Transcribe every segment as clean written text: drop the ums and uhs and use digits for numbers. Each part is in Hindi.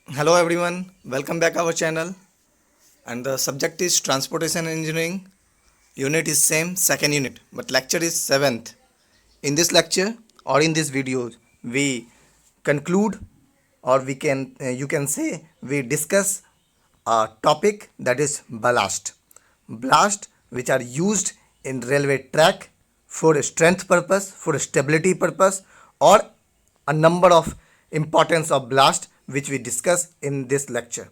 Hello everyone, welcome back our channel and the subject is transportation engineering. Unit is same, second unit, but lecture is 7th. In this lecture or in this video we conclude or we can you can say we discuss a topic that is ballast. Blast which are used in railway track for strength purpose, for stability purpose, or a number of importance of blast which we discuss in this lecture.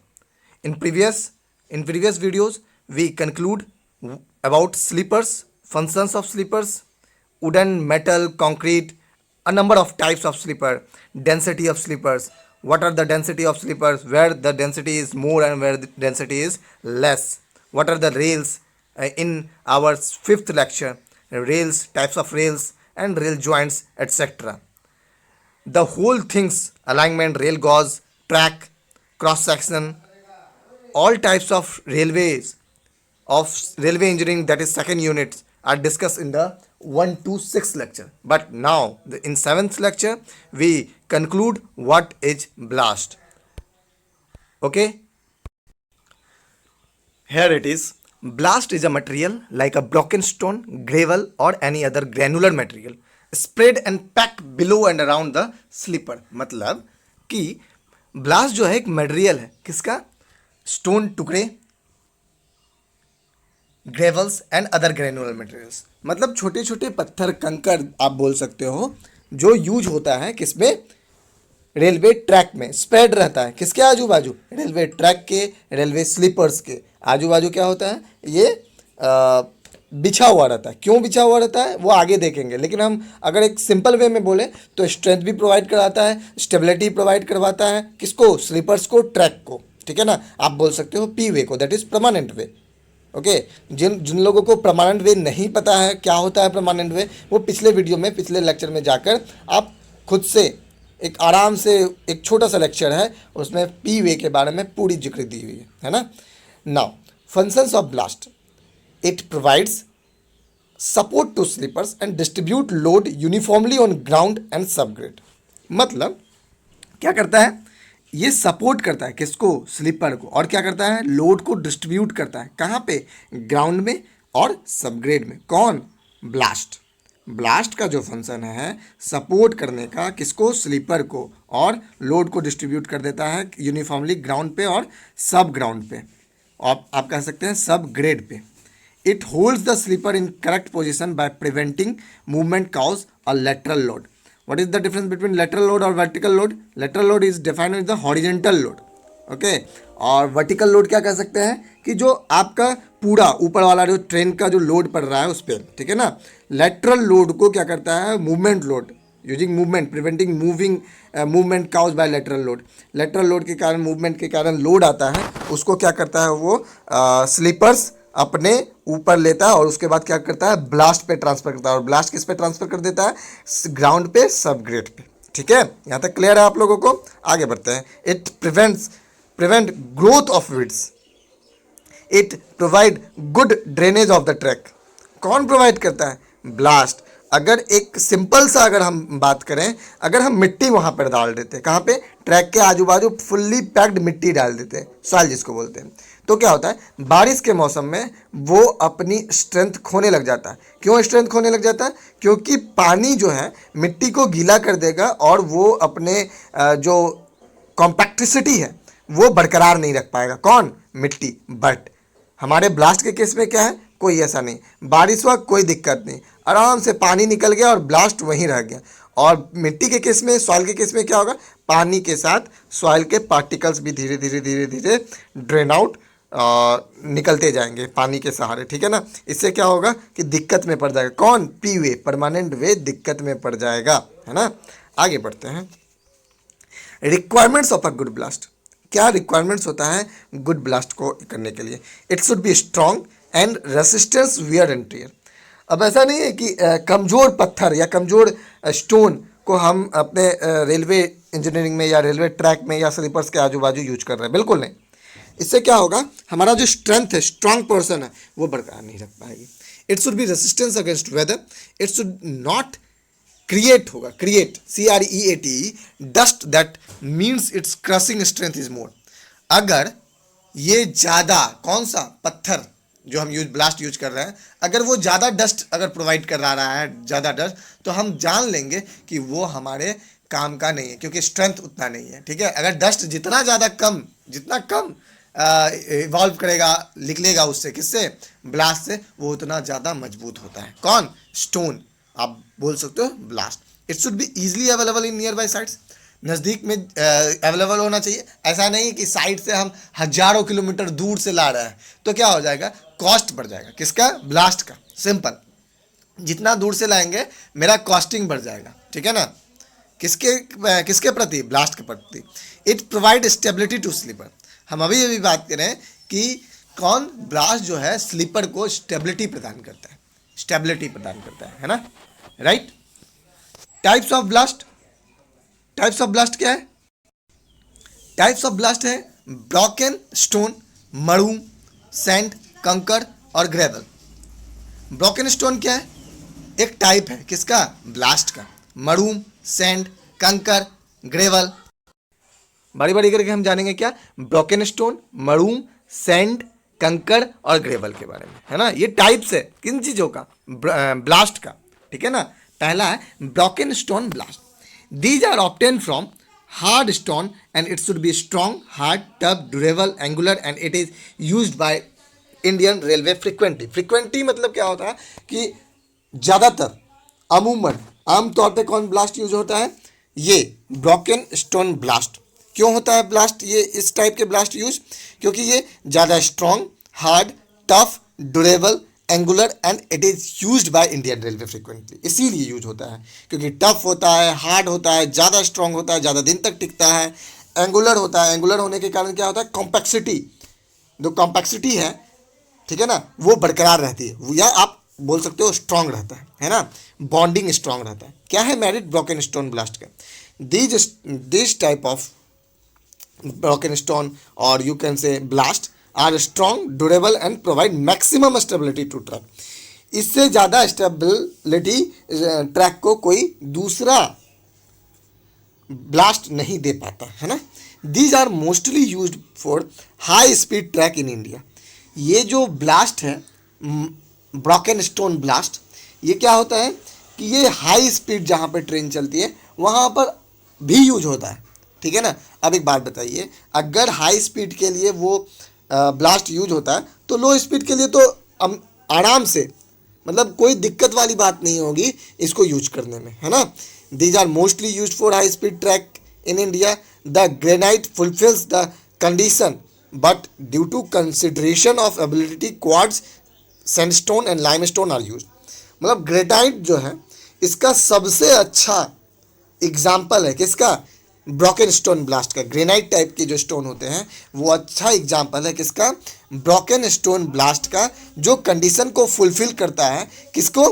In previous videos we conclude about sleepers, functions of sleepers, wooden, metal, concrete, a number of types of sleeper, density of sleepers, what are the density of sleepers, where the density is more and where the density is less, what are the rails in our fifth lecture, rails, types of rails and rail joints, etc. The whole things, alignment, rail gauge, track, cross section, all types of railways of railway engineering, that is second units, are discussed in the 1 to 6 lecture. But now in 7th lecture we conclude what is blast. Okay, here it is. Blast is a material like a broken stone, gravel, or any other granular material spread and packed below and around the slipper. मतलब कि ब्लास्ट जो है एक मटेरियल है किसका, स्टोन टुकड़े, gravels and other granular materials, मतलब छोटे छोटे पत्थर कंकर आप बोल सकते हो, जो यूज होता है किसमें, रेलवे ट्रैक में स्प्रेड रहता है, किसके आजू बाजू, रेलवे ट्रैक के, रेलवे स्लीपर्स के आजू बाजू क्या होता है, ये बिछा हुआ रहता है. क्यों बिछा हुआ रहता है वो आगे देखेंगे, लेकिन हम अगर एक सिंपल वे में बोले तो स्ट्रेंथ भी प्रोवाइड कराता है, स्टेबिलिटी प्रोवाइड करवाता है, किसको, स्लीपर्स को, ट्रैक को. ठीक है ना, आप बोल सकते हो पी वे को, that is permanent way. Okay, जिन जिन लोगों को परमानेंट वे नहीं पता है क्या होता है परमानेंट वे, वो पिछले वीडियो में, पिछले लेक्चर में जाकर आप खुद से एक आराम से, एक छोटा सा लेक्चर है उसमें पी वे के बारे में पूरी जिक्र दी हुई है ना. Now functions of ballast, it provides support to sleepers and distribute load uniformly on ground and subgrade. मतलब क्या करता है, ये सपोर्ट करता है किसको, स्लीपर को, और क्या करता है, लोड को डिस्ट्रीब्यूट करता है कहाँ पे, ग्राउंड में और सबग्रेड में. कौन, ब्लास्ट. ब्लास्ट का जो फंक्शन है सपोर्ट करने का, किसको, स्लीपर को, और लोड को डिस्ट्रीब्यूट कर देता है यूनिफॉर्मली ग्राउंड पे और सब ग्राउंड पे, और आप कह सकते हैं सब ग्रेड पे. It holds the sleeper in correct position by preventing movement cause a lateral load. What is the difference between lateral load और vertical load? Lateral load is defined as the horizontal load. Okay, और वर्टिकल लोड क्या कह सकते हैं कि जो आपका पूरा ऊपर वाला जो ट्रेन का जो लोड पड़ रहा है उस पर. ठीक है ना. लेटरल लोड को क्या करता है, movement load, using movement, preventing moving movement cause by lateral load. Lateral load के कारण, मूवमेंट के कारण लोड आता है, उसको क्या करता है वो स्लीपर्स अपने ऊपर लेता है और उसके बाद क्या करता है, ब्लास्ट पे ट्रांसफर करता है. और ब्लास्ट किस पे ट्रांसफर कर देता है, ग्राउंड पे, सब ग्रेड पे. ठीक है, यहाँ तक क्लियर है आप लोगों को. आगे बढ़ते हैं. It prevent growth of weeds. It provide good drainage of the track. कौन प्रोवाइड करता है, ब्लास्ट. अगर एक सिंपल सा अगर हम बात करें, अगर हम मिट्टी वहाँ पर डाल देते, कहाँ पे, ट्रैक के आजू बाजू फुल्ली पैक्ड मिट्टी डाल देते, सॉइल जिसको बोलते हैं, तो क्या होता है, बारिश के मौसम में वो अपनी स्ट्रेंथ खोने लग जाता है. क्यों स्ट्रेंथ खोने लग जाता है, क्योंकि पानी जो है मिट्टी को गीला कर देगा और वो अपने जो कॉम्पैक्टिसिटी है वो बरकरार नहीं रख पाएगा. कौन, मिट्टी. बट हमारे ब्लास्ट के केस में क्या है, कोई ऐसा नहीं, बारिश हुआ कोई दिक्कत नहीं, आराम से पानी निकल गया और ब्लास्ट वहीं रह गया. और मिट्टी के केस में, सॉइल के केस में क्या होगा, पानी के साथ सॉइल के पार्टिकल्स भी धीरे धीरे धीरे धीरे ड्रेन आउट निकलते जाएंगे पानी के सहारे. ठीक है ना. इससे क्या होगा कि दिक्कत में पड़ जाएगा. कौन, पी वे, परमानेंट वे दिक्कत में पड़ जाएगा, है ना. आगे बढ़ते हैं. Requirements of a good ballast. क्या रिक्वायरमेंट्स होता है गुड ब्लास्ट को करने के लिए. It should be strong and resistance wear and tear. अब ऐसा नहीं है कि कमज़ोर पत्थर या कमज़ोर स्टोन को हम अपने रेलवे इंजीनियरिंग में या रेलवे ट्रैक में या स्लीपर्स के आजू बाजू यूज कर रहे हैं, बिल्कुल नहीं. इससे क्या होगा, हमारा जो स्ट्रेंथ है, स्ट्रांग पर्सन है, वो बरकरार नहीं रख पाएगी. It should be resistance against weather. It should not create होगा, create, CREATE, dust that means it's crushing strength is more. अगर ये ज़्यादा, कौन सा पत्थर जो हम ब्लास्ट यूज कर रहे हैं, अगर वो ज़्यादा डस्ट अगर प्रोवाइड कर रहा है, ज़्यादा डस्ट, तो हम जान लेंगे कि वो हमारे काम का नहीं है, क्योंकि स्ट्रेंथ उतना नहीं है। ठीक है, अगर डस्ट जितना ज़्यादा कम, जितना कम इवॉल्व करेगा, निकलेगा उससे, किससे, ब्लास्ट से, वो उतना ज़्यादा मजबूत होता है। कौन, स्टोन, आप बोल सकते हो blast. It should be easily available in near by sites, नज़दीक में अवेलेबल होना चाहिए। ऐसा नहीं कि साइड से हम हजारों किलोमीटर दूर से ला रहे हैं, तो क्या हो जाएगा, कॉस्ट बढ़ जाएगा, किसका, ब्लास्ट का। सिंपल, जितना दूर से लाएंगे मेरा कॉस्टिंग बढ़ जाएगा। ठीक है ना, किसके प्रति, ब्लास्ट के प्रति। It provide stability to sleeper, हम अभी बात करें कि कौन, ब्लास्ट जो है स्लीपर को स्टेबिलिटी प्रदान करता है, स्टेबिलिटी प्रदान करता है ना, right. Types of blast, types of ballast क्या है, टाइप्स ऑफ ब्लास्ट है ब्रोकन स्टोन, मरूम, सैंड, कंकर और ग्रेवल। ब्रोकन स्टोन क्या है, एक टाइप है किसका, ब्लास्ट का। मरूम, सैंड, कंकर, ग्रेवल, बारी बारी करके हम जानेंगे क्या, ब्रोकन स्टोन, मरूम, सैंड, कंकर और ग्रेवल के बारे में, है ना। ये टाइप्स है किन चीज़ों का, ब्लास्ट का। ठीक है ना, पहला है broken stone ballast. These are obtain from hard stone and it should be strong, hard, tough, durable, angular and it is used by Indian railway frequently. Frequently मतलब क्या होता है कि ज़्यादातर, अमूमन, आमतौर पे कौन ब्लास्ट यूज होता है, ये ब्रोकन स्टोन ब्लास्ट। क्यों होता है ब्लास्ट, ये इस टाइप के ब्लास्ट यूज, क्योंकि ये ज़्यादा strong, hard, tough, durable, angular and it is used by Indian railway frequently. इसीलिए यूज होता है क्योंकि टफ होता है, हार्ड होता है, ज़्यादा स्ट्रॉन्ग होता है, ज़्यादा दिन तक टिकता है, एंगुलर होता है। एंगुलर होने के कारण क्या होता है, कॉम्पैक्सिटी, जो कॉम्पैक्सिटी है, ठीक है ना, वो बरकरार रहती है, या आप बोल सकते हो स्ट्रॉन्ग रहता है ना, बॉन्डिंग स्ट्रॉन्ग रहता है। क्या है मेरिट ब्रोकन स्टोन ब्लास्ट का, this type of broken stone or you can say blast are strong, durable and provide maximum stability to track. इससे ज़्यादा स्टेबिलिटी ट्रैक को कोई दूसरा ब्लास्ट नहीं दे पाता, है ना। These are mostly used for high speed track in India. ये जो ब्लास्ट है, ब्रोकन स्टोन ब्लास्ट, ये क्या होता है कि ये हाई स्पीड जहाँ पर ट्रेन चलती है वहाँ पर भी यूज होता है। ठीक है ना। अब एक बात बताइए, अगर हाई स्पीड के लिए वो ब्लास्ट यूज होता है तो लो स्पीड के लिए तो आराम से, मतलब कोई दिक्कत वाली बात नहीं होगी इसको यूज करने में, है ना। These are mostly use for high speed track in India. The granite fulfils the condition but due to consideration of ability quartz, sandstone and limestone are use. मतलब ग्रेनाइट जो है इसका सबसे अच्छा एग्जाम्पल है किसका, ब्रोकन स्टोन ब्लास्ट का। ग्रेनाइट टाइप के जो स्टोन होते हैं वो अच्छा एग्जाम्पल है किसका, ब्रोकन स्टोन ब्लास्ट का, जो कंडीशन को फुलफिल करता है, किसको,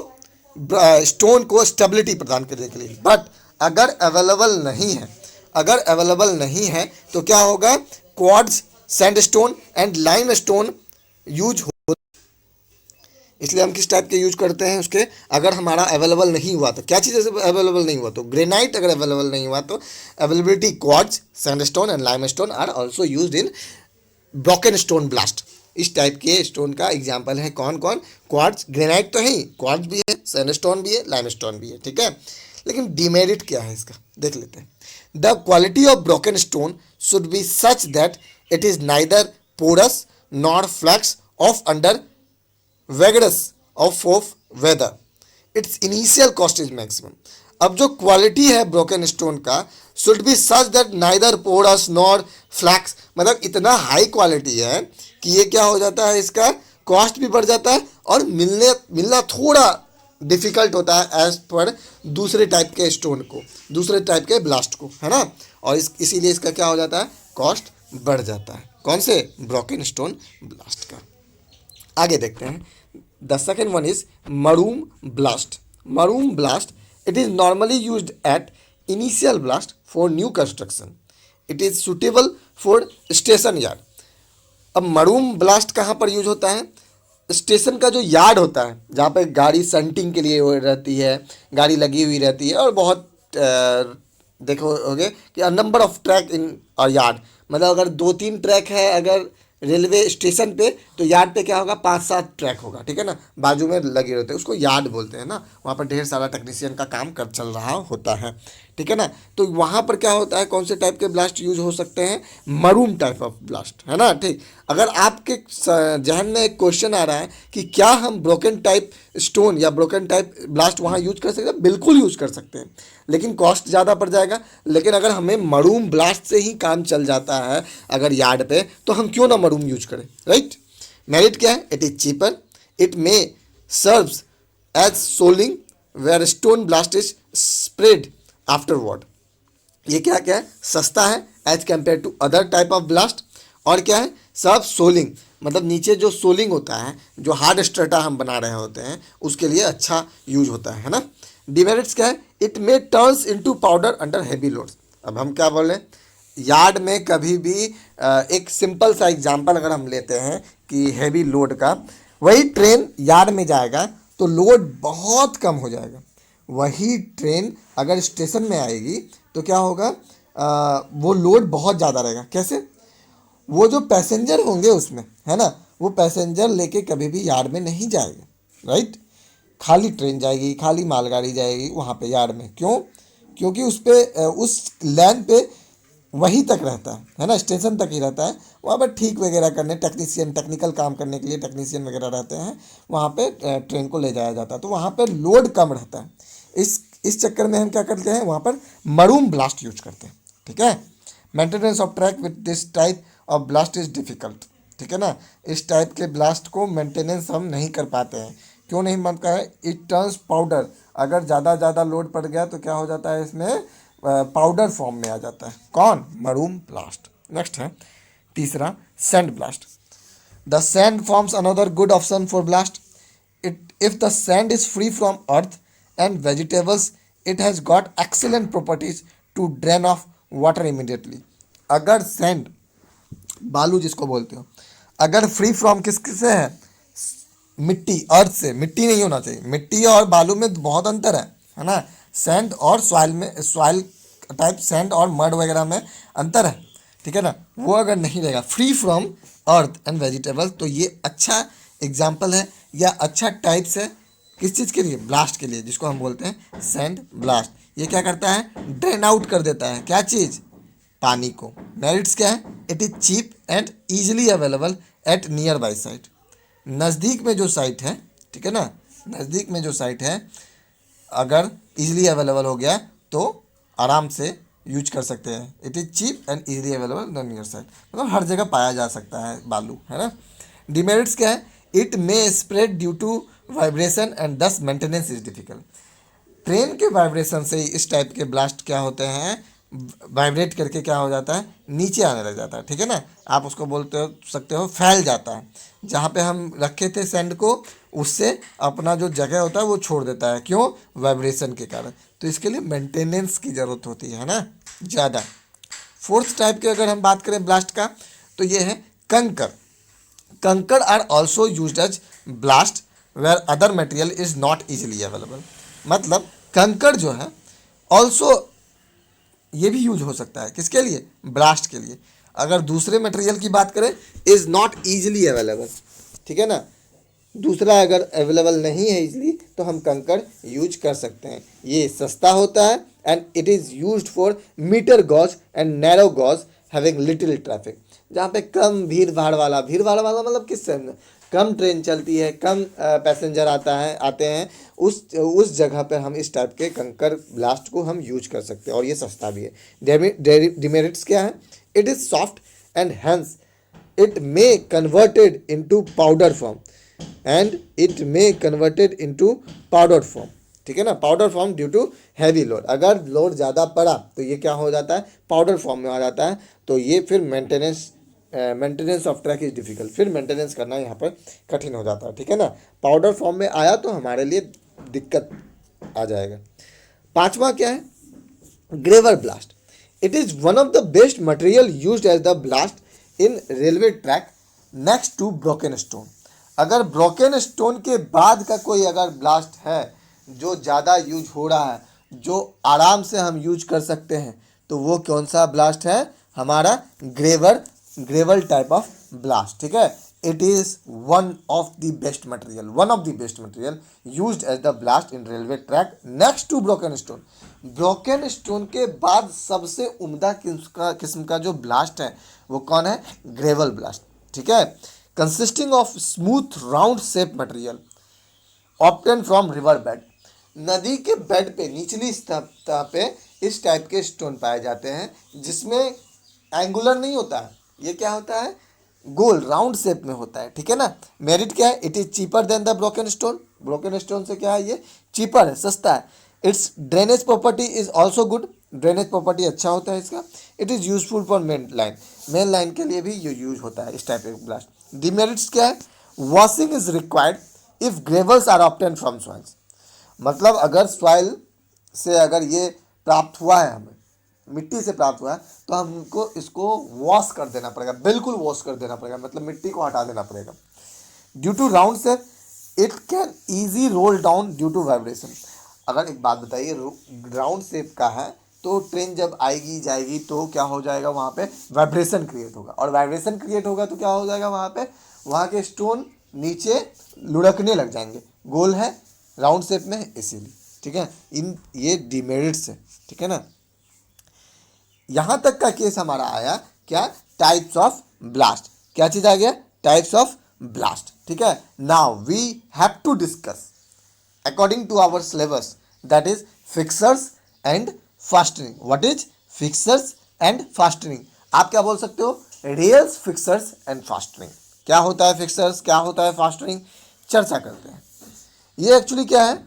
स्टोन को स्टेबिलिटी प्रदान करने के लिए। बट अगर अवेलेबल नहीं है, अगर अवेलेबल नहीं है तो क्या होगा, quartz, sandstone and limestone use हो। इसलिए हम किस टाइप के यूज करते हैं उसके, अगर हमारा अवेलेबल नहीं हुआ तो क्या चीज़ अवेलेबल नहीं हुआ, तो ग्रेनाइट अगर अवेलेबल नहीं हुआ तो availability quartz, sandstone and limestone are also used in broken stone ballast. इस टाइप के स्टोन का एग्जांपल है कौन कौन, क्वार्ट्ज, ग्रेनाइट तो है ही, क्वार्ट्ज भी है, सैंडस्टोन भी है, लाइमस्टोन भी है। ठीक है, लेकिन डिमेरिट क्या है इसका देख लेते हैं। The quality of broken stone should be such that it is neither porous nor flux of under vigorous of weather, its initial cost is maximum. अब जो क्वालिटी है ब्रोकन स्टोन का, should be such that neither porous nor flax, मतलब इतना हाई क्वालिटी है कि ये क्या हो जाता है, इसका कॉस्ट भी बढ़ जाता है और मिलना थोड़ा डिफिकल्ट होता है एज पर दूसरे टाइप के स्टोन को, दूसरे टाइप के ब्लास्ट को, है ना। और इसीलिए इसका क्या हो जाता है, कॉस्ट बढ़ जाता है। कौन से, ब्रोकन स्टोन ब्लास्ट का। आगे देखते हैं, the second one is murrum blast. Murrum blast, it is normally used at initial blast for new construction, it is suitable for station yard. अब मरूम ब्लास्ट कहाँ पर यूज होता है, स्टेशन का जो यार्ड होता है जहाँ पे गाड़ी संटिंग के लिए रहती है, गाड़ी लगी हुई रहती है, और बहुत देखोगे कि नंबर ऑफ ट्रैक इन और यार्ड, मतलब अगर 2-3 ट्रैक है अगर रेलवे स्टेशन पे, तो यार्ड पे क्या होगा, 5-7 ट्रैक होगा, ठीक है ना, बाजू में लगे रहते हैं, उसको यार्ड बोलते हैं ना। वहाँ पर ढेर सारा टेक्नीशियन का काम कर चल रहा होता है, ठीक है ना। तो वहाँ पर क्या होता है, कौन से टाइप के ब्लास्ट यूज हो सकते हैं, मरूम टाइप ऑफ ब्लास्ट, है ना, ठीक। अगर आपके जहन में एक क्वेश्चन आ रहा है कि क्या हम ब्रोकन टाइप स्टोन या ब्रोकन टाइप ब्लास्ट वहाँ यूज कर सकते हैं, बिल्कुल यूज कर सकते हैं, लेकिन कॉस्ट ज़्यादा पड़ जाएगा। लेकिन अगर हमें मरूम ब्लास्ट से ही काम चल जाता है अगर यार्ड पे, तो हम क्यों ना मरूम यूज करें, राइट। मेरिट क्या है, it is cheaper, it may serves as soling where stone ballast is spread afterward. ये क्या क्या है, सस्ता है as compare to other type of ballast, और क्या है, सब सोलिंग, मतलब नीचे जो सोलिंग होता है, जो हार्ड स्ट्रेटा हम बना रहे होते हैं, उसके लिए अच्छा यूज होता है ना। डिमेरिट्स क्या है, it may turns into powder under heavy loads. अब हम क्या बोल रहे हैं, यार्ड में कभी भी एक सिंपल सा एग्जांपल अगर हम लेते हैं कि हैवी लोड का, वही ट्रेन यार्ड में जाएगा तो लोड बहुत कम हो जाएगा। वही ट्रेन अगर स्टेशन में आएगी तो क्या होगा, वो लोड बहुत ज़्यादा रहेगा। कैसे, वो जो पैसेंजर होंगे उसमें, है ना, वो पैसेंजर लेके कभी भी यार्ड में नहीं जाएगा, राइट। खाली ट्रेन जाएगी, खाली मालगाड़ी जाएगी वहाँ पे यार्ड में, क्यों, क्योंकि उस पे उस लाइन पे वहीं तक रहता है ना, स्टेशन तक ही रहता है। वहाँ पर ठीक वगैरह करने टेक्नीशियन, टेक्निकल काम करने के लिए टेक्नीशियन वगैरह रहते हैं, वहाँ पे ट्रेन को ले जाया जाता है, तो वहाँ पे लोड कम रहता है। इस चक्कर में हम क्या करते हैं, वहाँ पर मरूम ब्लास्ट यूज करते हैं, ठीक है। Maintenance of track with this type of blast is difficult, ठीक है ना। इस टाइप के ब्लास्ट को मेंटेनेंस हम नहीं कर पाते हैं। क्यों नहीं बनता है, इट टर्न्स पाउडर, अगर ज़्यादा लोड पड़ गया तो क्या हो जाता है, इसमें पाउडर फॉर्म में आ जाता है, कौन, मरूम ब्लास्ट। नेक्स्ट है तीसरा, sand ballast. The sand forms another good option for ballast. It if the sand is free from earth and vegetables, it has got excellent properties to drain off water immediately. अगर सैंड, बालू जिसको बोलते हो, अगर फ्री फ्रॉम किससे है, मिट्टी, अर्थ से, मिट्टी नहीं होना चाहिए, मिट्टी और बालू में बहुत अंतर है ना। सैंड और सॉइल में, सॉइल टाइप सैंड और मड वगैरह में अंतर है, ठीक है ना। वो अगर नहीं रहेगा, free from earth and vegetable, तो ये अच्छा एग्जाम्पल है या अच्छा टाइप्स है किस चीज़ के लिए, ब्लास्ट के लिए, जिसको हम बोलते हैं सैंड ब्लास्ट। ये क्या करता है, ड्रेन आउट कर देता है, क्या चीज़, पानी को। मेरिट्स क्या है, it is cheap and easily available at near by site. नज़दीक में जो साइट है, ठीक है ना, नज़दीक में जो साइट है अगर इजीली अवेलेबल हो गया तो आराम से यूज कर सकते हैं। It is cheap and easily available the near site, मतलब हर जगह पाया जा सकता है बालू, है ना। डिमेरिट्स क्या है, it may spread due to vibration and thus maintenance is difficult. Train के वाइब्रेशन से ही इस टाइप के ब्लास्ट क्या होते हैं, वाइब्रेट करके क्या हो जाता है, नीचे आने लग जाता है, ठीक है ना। आप उसको बोलते हो सकते हो फैल जाता है, जहाँ पे हम रखे थे सैंड को, उससे अपना जो जगह होता है वो छोड़ देता है, क्यों, वाइब्रेशन के कारण। तो इसके लिए मेंटेनेंस की ज़रूरत होती है ना ज़्यादा। फोर्थ टाइप की अगर हम बात करें ब्लास्ट का, तो ये है kankar. Kankar are also use as ballast where other material is not easily available. मतलब कंकर जो है ऑल्सो ये भी यूज हो सकता है, किसके लिए, ब्लास्ट के लिए। अगर दूसरे मटेरियल की बात करें, इज़ नॉट ईजिली अवेलेबल, ठीक है ना, दूसरा अगर अवेलेबल नहीं है इजीली तो हम कंकर यूज कर सकते हैं। ये सस्ता होता है and it is used for metre gauge and narrow gauge having little traffic. जहाँ पे कम भीड़ भाड़ वाला मतलब किस से, कम ट्रेन चलती है, कम पैसेंजर आते हैं, उस जगह पर हम इस टाइप के कंकर ब्लास्ट को हम यूज कर सकते हैं, और ये सस्ता भी है। डिमेरिट्स क्या है, it is soft and hence it may converted into powder form and it may converted into powdered form, ठीक है ना, powder form due to heavy load. अगर लोड ज़्यादा पड़ा तो ये क्या हो जाता है, पाउडर फॉर्म में आ जाता है। तो ये फिर maintenance of track is difficult, फिर मेंटेनेंस करना यहाँ पर कठिन हो जाता है, ठीक है ना। पाउडर फॉर्म में आया तो हमारे लिए दिक्कत आ जाएगा। पांचवा क्या है, gravel ballast. It is one of the best material used as the ballast in railway track next to broken stone. अगर ब्रोकन स्टोन के बाद का कोई अगर ब्लास्ट है जो ज़्यादा यूज हो रहा है, जो आराम से हम यूज कर सकते हैं, तो वो कौन सा ब्लास्ट है? हमारा ग्रेवल टाइप ऑफ ब्लास्ट, ठीक है। It is one of the best material used as the ballast in railway track next to broken stone. Broken stone के बाद सबसे उम्दा किस्म का जो ब्लास्ट है वो कौन है? ग्रेवल ब्लास्ट, ठीक है। Consisting of smooth round shape material obtain from river bed. नदी के बेड पे निचली सतह पे इस टाइप के स्टोन पाए जाते हैं जिसमें एंगुलर नहीं होता है, ये क्या होता है? गोल राउंड शेप में होता है, ठीक है ना। मेरिट क्या है? It is cheaper than the broken stone. Broken stone से क्या है? ये चीपर है, सस्ता है। It's drainage property is also good. Drainage property अच्छा होता है इसका। It is useful for main line के लिए भी यूज होता है इस टाइप के ब्लास्ट। डिमेरिट्स क्या है? Washing is required if gravels are obtain from soils. मतलब अगर सॉइल से अगर ये प्राप्त हुआ है, हमें मिट्टी से प्राप्त हुआ है, तो हमको इसको वॉश कर देना पड़ेगा, बिल्कुल वॉश कर देना पड़ेगा, मतलब मिट्टी को हटा देना पड़ेगा। Due to round shape it can easy roll down due to vibration. अगर एक बात बताइए, राउंड शेप का है तो ट्रेन जब आएगी जाएगी तो क्या हो जाएगा? वहाँ पे वाइब्रेशन क्रिएट होगा, और वाइब्रेशन क्रिएट होगा तो क्या हो जाएगा? वहाँ पे वहाँ के स्टोन नीचे लुढ़कने लग जाएंगे। गोल है, राउंड शेप में है, इसीलिए, ठीक है। ये डिमेरिट्स है, ठीक है ना। यहाँ तक का केस हमारा आया क्या? Types of ballast. क्या चीज़ आ गया? टाइप्स ऑफ ब्लास्ट, ठीक है। Now we have to discuss according to our syllabus, that is fixers and fastening. What is fixers and fastening? आप क्या बोल सकते हो? Rails, fixers and fastening. क्या होता है फिक्सर्स, क्या होता है फास्टनिंग? चर्चा करते हैं। ये एक्चुअली क्या है?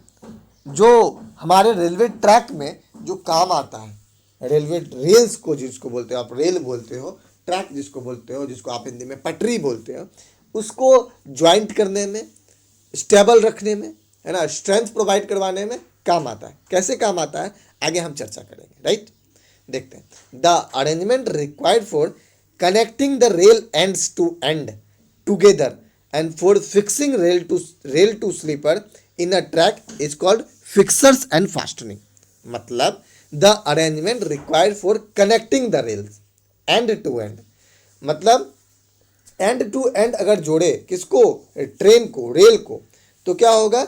जो हमारे रेलवे ट्रैक में जो काम आता है, रेलवे रेल्स को जिसको बोलते हो आप, रेल बोलते हो, ट्रैक जिसको बोलते हो, जिसको आप हिंदी में पटरी बोलते हो, उसको ज्वाइंट करने में, स्टेबल रखने में, है ना, स्ट्रेंथ प्रोवाइड करवाने में काम आता है। कैसे काम आता है आगे हम चर्चा करेंगे, राइट। देखते हैं। The arrangement required for connecting the rail ends to end together and for fixing rail to sleeper in a track is called fixers and fastening. मतलब the arrangement required for connecting the rails end to end, मतलब एंड टू एंड अगर जोड़े किसको? ट्रेन को, रेल को, तो क्या होगा?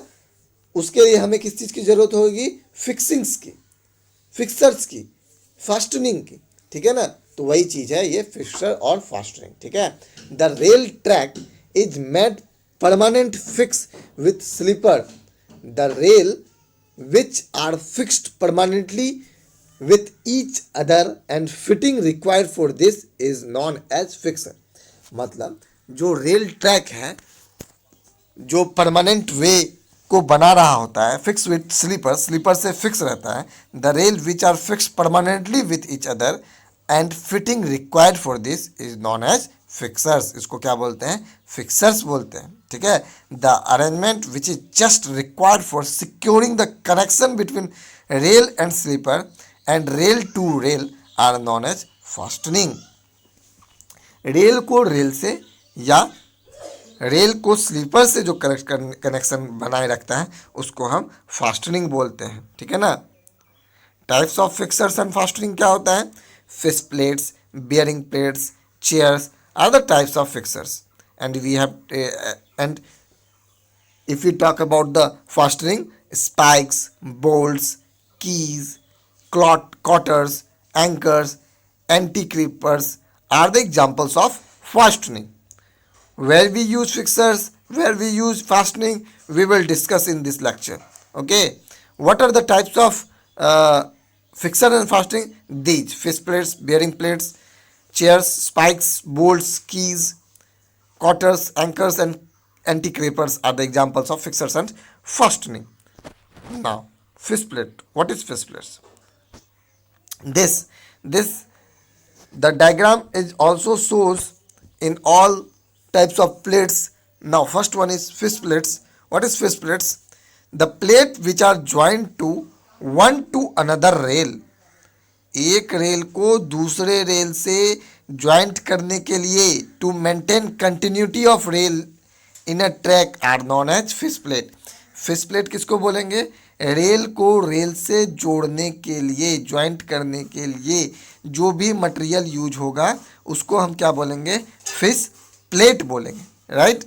उसके लिए हमें किस चीज़ की जरूरत होगी? फिक्सिंग्स की, फिक्सर्स की, फास्टनिंग की, ठीक है ना। तो वही चीज़ है ये फिक्सर और फास्टनिंग, ठीक है। The rail track is made permanent fix with sleeper. The rail which are fixed permanently with each other and fitting required for this is known as fixer। मतलब जो रेल ट्रैक है, जो परमानेंट वे को बना रहा होता है, फिक्स विथ स्लीपर, स्लीपर से फिक्स रहता है। The rail which are fix permanently with each other and fitting required for this is known as fixers. इसको क्या बोलते हैं? फिक्सर्स बोलते हैं, ठीक है। The arrangement which is just required for securing the connection between rail and sleeper and rail to rail are known as fastening. Rail को रेल से या रेल को स्लीपर से जो कनेक्शन बनाए रखता है उसको हम फास्टनिंग बोलते हैं, ठीक है ना। Types of fixers and fastening क्या होता है? Fish plates, bearing plates, chairs are the types of fixers and we have and if we talk about the fastening, spikes, bolts, keys, cotters, anchors, anti-creepers are the examples of fastening. Where we use fixers, where we use fastening, we will discuss in this lecture. Okay, what are the types of fixer and fastening? These: fish plates, bearing plates, chairs, spikes, bolts, keys, cotters, anchors, and anti-creepers are the examples of fixers and fastening. Now, fish plate. What is fish plates? This the diagram is also shows in all types of plates. Now, first one is fish plates. What is fish plates? The plate which are joined to one to another rail. एक रेल को दूसरे रेल से ज्वाइंट करने के लिए, to maintain continuity of rail in a track are known as fish plate. Fish plate किसको बोलेंगे? रेल को रेल से जोड़ने के लिए, ज्वाइंट करने के लिए जो भी मटेरियल यूज होगा उसको हम क्या बोलेंगे? फिश प्लेट बोलेंगे, राइट।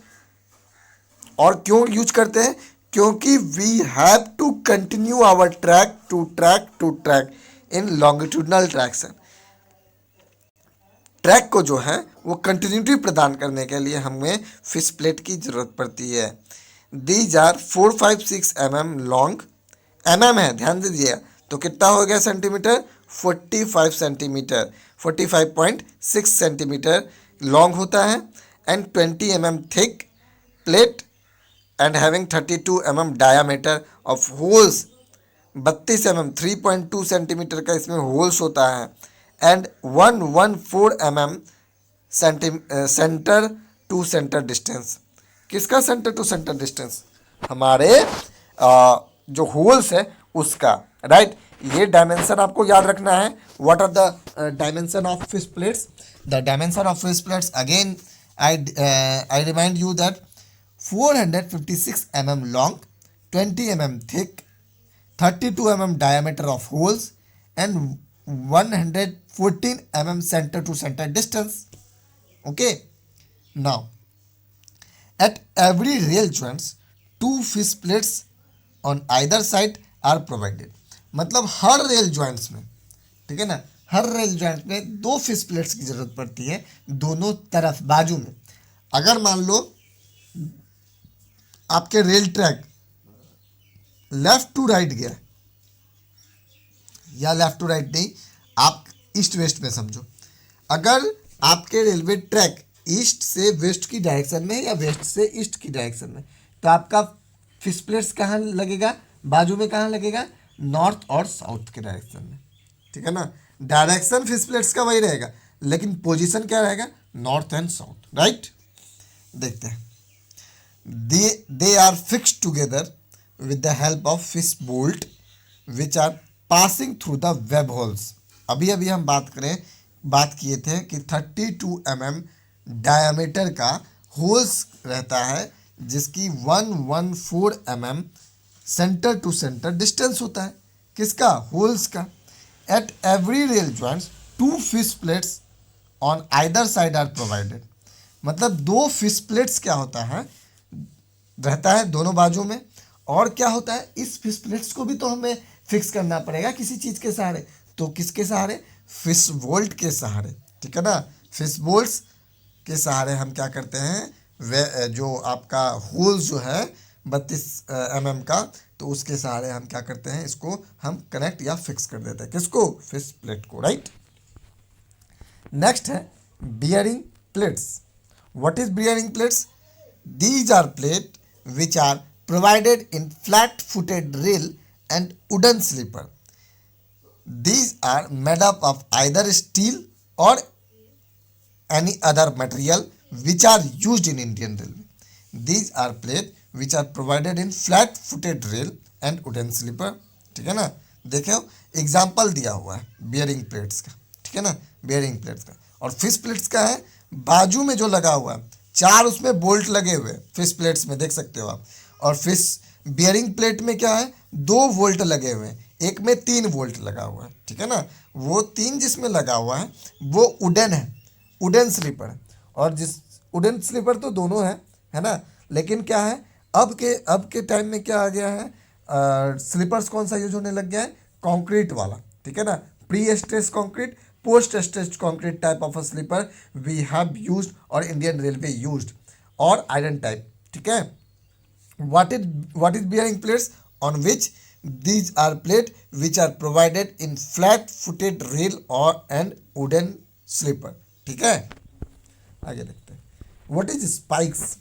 और क्यों यूज करते हैं? क्योंकि we have to continue our track to track to track in longitudinal traction. Track को जो है वो कंटिन्यूटी प्रदान करने के लिए हमें फिश प्लेट की जरूरत पड़ती है। These are 456 mm long, mm है, ध्यान दीजिए। तो कितना हो गया सेंटीमीटर? 45 सेंटीमीटर, 45.6 सेंटीमीटर लॉन्ग होता है। And 20 mm thick plate and having 32 mm diameter of holes. 32 mm 3.2 centimetre का इसमें होल्स होता है। And 114 mm centre to centre distance. किसका सेंटर टू सेंटर डिस्टेंस? हमारे जो होल्स है उसका, राइट। ये डायमेंशन आपको याद रखना है। What are the dimension of fish plates? The dimension of fish plates again I remind you that 456 mm long, 20 mm thick, 32 mm diameter of holes and 114 mm center to center distance. Okay. Now, at every rail joints, 2 fish plates on either side are provided. मतलब हर रेल जॉइंट्स में, ठीक है ना, हर रेल जॉइंट में 2 फिश प्लेट्स की जरूरत पड़ती है दोनों तरफ, बाजू में। अगर मान लो आपके rail track left to right गया, या लेफ्ट टू राइट नहीं, आप ईस्ट वेस्ट में समझो। अगर आपके रेलवे ट्रैक ईस्ट से वेस्ट की डायरेक्शन में या वेस्ट से ईस्ट की डायरेक्शन में, तो आपका फिश प्लेट्स कहाँ लगेगा? बाजू में कहाँ लगेगा? नॉर्थ और साउथ के डायरेक्शन में, ठीक है ना। डायरेक्शन फिश प्लेट्स का वही रहेगा, लेकिन पोजीशन क्या रहेगा? North and south, right. देखते हैं। They are fixed together with the help of fish bolt which are passing through the web holes. अभी हम बात किए थे कि 32 mm डायमीटर का होल्स रहता है जिसकी 114 mm centre to centre distance होता है। किसका? होल्स का। At every rail joints 2 fish plates on either side are provided. मतलब 2 फिश प्लेट्स क्या होता है? रहता है दोनों बाजू में। और क्या होता है? इस फिश प्लेट्स को भी तो हमें फिक्स करना पड़ेगा किसी चीज़ के सहारे। तो किसके सहारे? फिश बोल्ट के सहारे, ठीक है ना। फिश बोल्ट्स के सहारे हम क्या करते हैं? वे जो आपका होल्स जो है 32 mm का, तो उसके सहारे हम क्या करते हैं? इसको हम कनेक्ट या फिक्स कर देते हैं। किसको? फिश प्लेट को, राइट। नेक्स्ट है bearing plates. What is bearing plates? These are plates which are provided in flat-footed rail and wooden sleeper. These are made up of either steel or any other material which are used in Indian Railway. These are plates which are provided in flat-footed rail and wooden sleeper. ठीक है ना। देखो एग्जाम्पल दिया हुआ है बियरिंग प्लेट्स का, ठीक है ना, बियरिंग प्लेट्स का। और फिश प्लेट्स का है बाजू में जो लगा हुआ है, 4 उसमें बोल्ट लगे हुए फिश प्लेट्स में, देख सकते हो आप। और फिश बियरिंग प्लेट में क्या है? 2 वोल्ट लगे हुए हैं, एक में 3 वोल्ट लगा हुआ है, ठीक है ना। वो 3 जिसमें लगा हुआ है वो वुडन है, वुडन स्लीपर है। और जिस वुडन स्लीपर तो दोनों है ना। लेकिन क्या है, अब के टाइम में क्या आ गया है? स्लीपर्स कौन सा यूज होने लग गया है? कंक्रीट वाला, ठीक है ना। Pre stress concrete, post stretch concrete type of a sleeper we have used और इंडियन रेलवे यूज्ड, और आयरन टाइप, ठीक है। What is bearing plates? On which these are plate which are provided in flat footed rail और एंड वुडन स्लीपर, ठीक है। आगे देखते हैं। What is spikes?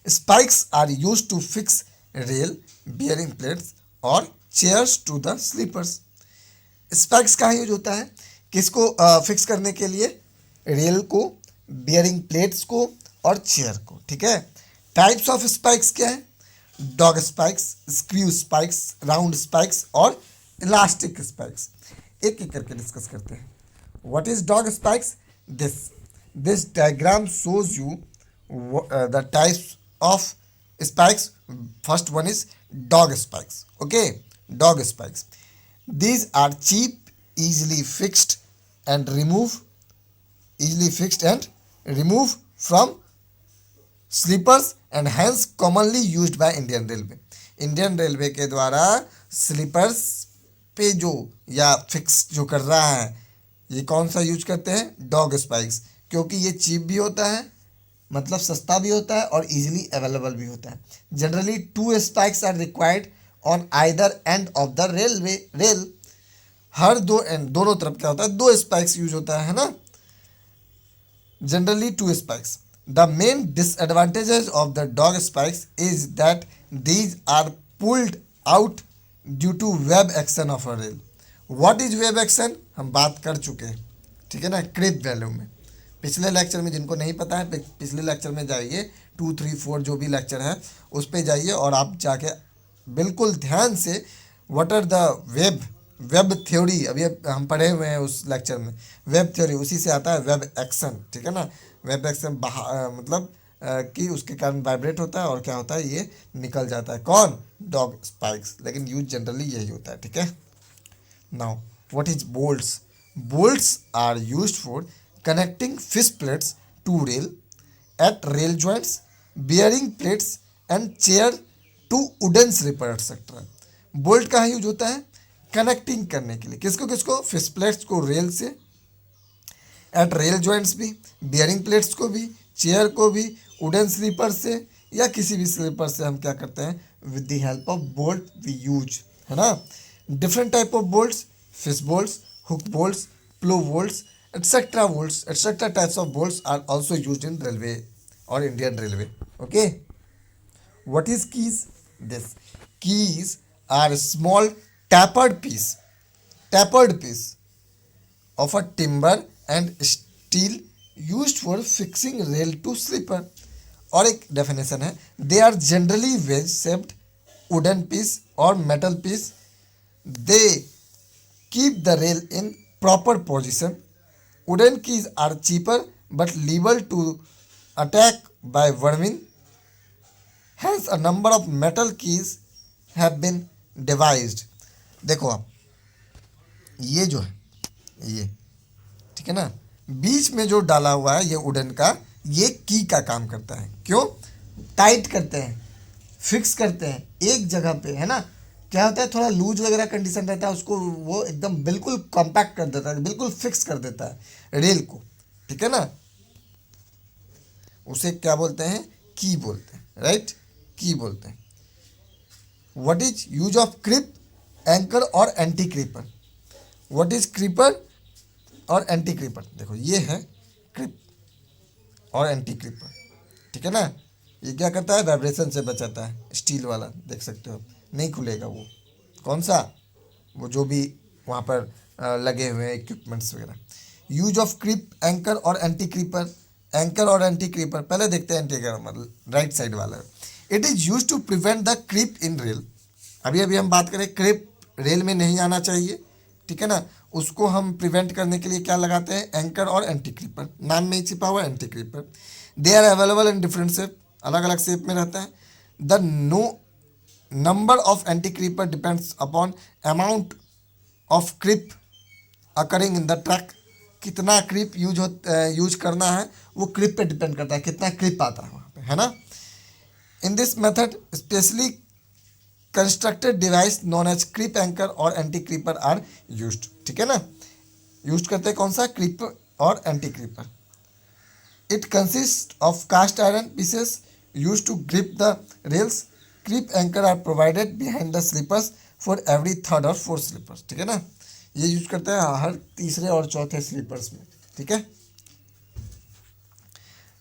Spikes are used to fix rail bearing plates और chairs to the sleepers. Spikes कहाँ यूज होता है? किसको फिक्स करने के लिए? रेल को, बियरिंग प्लेट्स को और चेयर को, ठीक है। टाइप्स ऑफ स्पाइक्स क्या है? Dog spikes, screw spikes, round spikes और इलास्टिक स्पाइक्स। एक एक करके डिस्कस करते हैं। What is dog spikes? This diagram shows you the types of spikes. First one is dog spikes. Okay, dog spikes. These are cheap, easily fixed and remove from sleepers and hence commonly used by Indian railway. Indian railway के द्वारा स्लीपर्स पे जो या फिक्स जो कर रहा है, ये कौन सा यूज करते हैं? Dog spikes. क्योंकि ये चीप भी होता है, मतलब सस्ता भी होता है और इजीली अवेलेबल भी होता है. Generally 2 spikes are required on either end of the rail. हर दोनों तरफ क्या होता है? 2 स्पाइक्स यूज होता है ना. Generally 2 spikes. The main disadvantages of the dog spikes is that these are pulled out due to web action of a rail. What is web action? हम बात कर चुके हैं, ठीक है ना, क्रिप वैल्यू में. पिछले लेक्चर में, जिनको नहीं पता है पिछले लेक्चर में जाइए, 2, 3, 4 जो भी लेक्चर है उस पर जाइए और आप जाके बिल्कुल ध्यान से what are the web theory, अभी हम पढ़े हुए हैं उस लेक्चर में. वेब थ्योरी उसी से आता है, वेब एक्शन, ठीक है ना. वेब एक्शन मतलब कि उसके कारण वाइब्रेट होता है और क्या होता है, ये निकल जाता है. कौन? Dog spikes. लेकिन यूज जनरली यही होता है, ठीक है. Now what is bolts? Bolts are used for connecting fish plates to rail at rail joints, bearing plates and chair to wooden sleeper etcetera. Bolt कहाँ यूज होता है? कनेक्टिंग करने के लिए. किसको किसको? फिश प्लेट्स को रेल से, एट रेल जॉइंट्स भी, बियरिंग प्लेट्स को भी, चेयर को भी, वुडन स्लीपर से या किसी भी स्लीपर से हम क्या करते हैं? With the help of bolt we use, है ना. Different type of bolts, fish bolts, hook bolts, plow bolts, etcetera bolts, etcetera types of bolts are also use in railway और Indian railway. Okay. What is keys? This keys are small tapered piece of a timber and steel used for fixing rail to sleeper. और एक डेफिनेशन है, they are generally wedge shaped wooden piece or metal piece. They keep the rail in proper position. Wooden keys are cheaper but liable to attack by vermin. Hence a number of metal keys have been devised. देखो आप, ये जो है ये, ठीक है ना, बीच में जो डाला हुआ है ये वुडन का, ये की का काम करता है. क्यों? टाइट करते हैं, फिक्स करते हैं एक जगह पे, है ना. क्या होता है, थोड़ा लूज वगैरह कंडीशन रहता है, उसको वो एकदम बिल्कुल कॉम्पैक्ट कर देता है, बिल्कुल फिक्स कर देता है रेल को, ठीक है ना. उसे क्या बोलते हैं? की बोलते हैं, राइट. की बोलते हैं. What is use of creep, anchor और anti creeper? What is creeper और एंटी क्रीपर? देखो ये है क्रिप और एंटी क्रीपर, ठीक है ना. ये क्या करता है? वाइब्रेशन से बचाता है. स्टील वाला देख सकते हो, नहीं खुलेगा वो. कौन सा? वो जो भी वहाँ पर लगे हुए हैं इक्विपमेंट्स वगैरह. यूज ऑफ क्रिप, एंकर और एंटी क्रीपर. एंकर और एंटी क्रीपर पहले देखते हैं. एंटी क्रीपर मतलब राइट साइड वाला. It is use to prevent the creep in rail. अभी हम बात करें, क्रीप रेल में नहीं आना चाहिए, ठीक है ना. उसको हम प्रिवेंट करने के लिए क्या लगाते हैं? एंकर और एंटी क्रीपर. नाम में ही छिपा हुआ anti creeper. They are available in different shape, अलग अलग शेप में रहता है. The number of anti creeper depends upon amount of creep occurring in the track. कितना क्रीप यूज करना है वो क्रीप पे डिपेंड करता है, कितना क्रीप आता है वहाँ पे, है ना. In this method specially constructed device known as creep anchor और एंटी क्रीपर आर यूज्ड, ठीक है ना. यूज करते हैं कौन सा? क्रीप और anti creeper. It consist of cast iron pieces use to grip the rails. Creep anchor are provided behind the sleepers for every third और फोर्थ स्लीपर्स, ठीक है ना. ये यूज करते हैं हर तीसरे और चौथे स्लीपर्स में, ठीक है.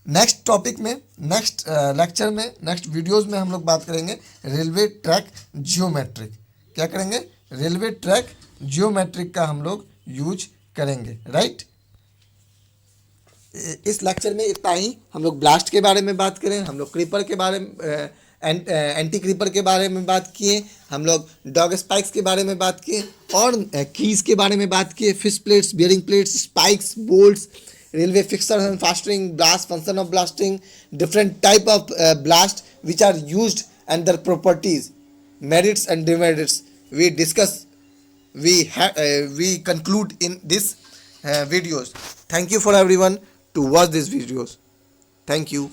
नेक्स्ट टॉपिक में, नेक्स्ट लेक्चर में, नेक्स्ट वीडियोस में हम लोग बात करेंगे रेलवे ट्रैक जियोमेट्रिक. क्या करेंगे? रेलवे ट्रैक जियोमेट्रिक का हम लोग यूज करेंगे, राइट. इस लेक्चर में इतना ही. हम लोग ब्लास्ट के बारे में बात करें, हम लोग क्रीपर के बारे में, एंटी क्रीपर के बारे में बात किए, हम लोग डॉग स्पाइक्स के बारे में बात किए और कीज के बारे में बात किए, fish plates, bearing plates, spikes, bolts, railway fixtures and fastening, blast, function of blasting, different type of blast which are used and their properties, merits and demerits. We discuss, we conclude in this videos. Thank you for everyone to watch these videos. Thank you.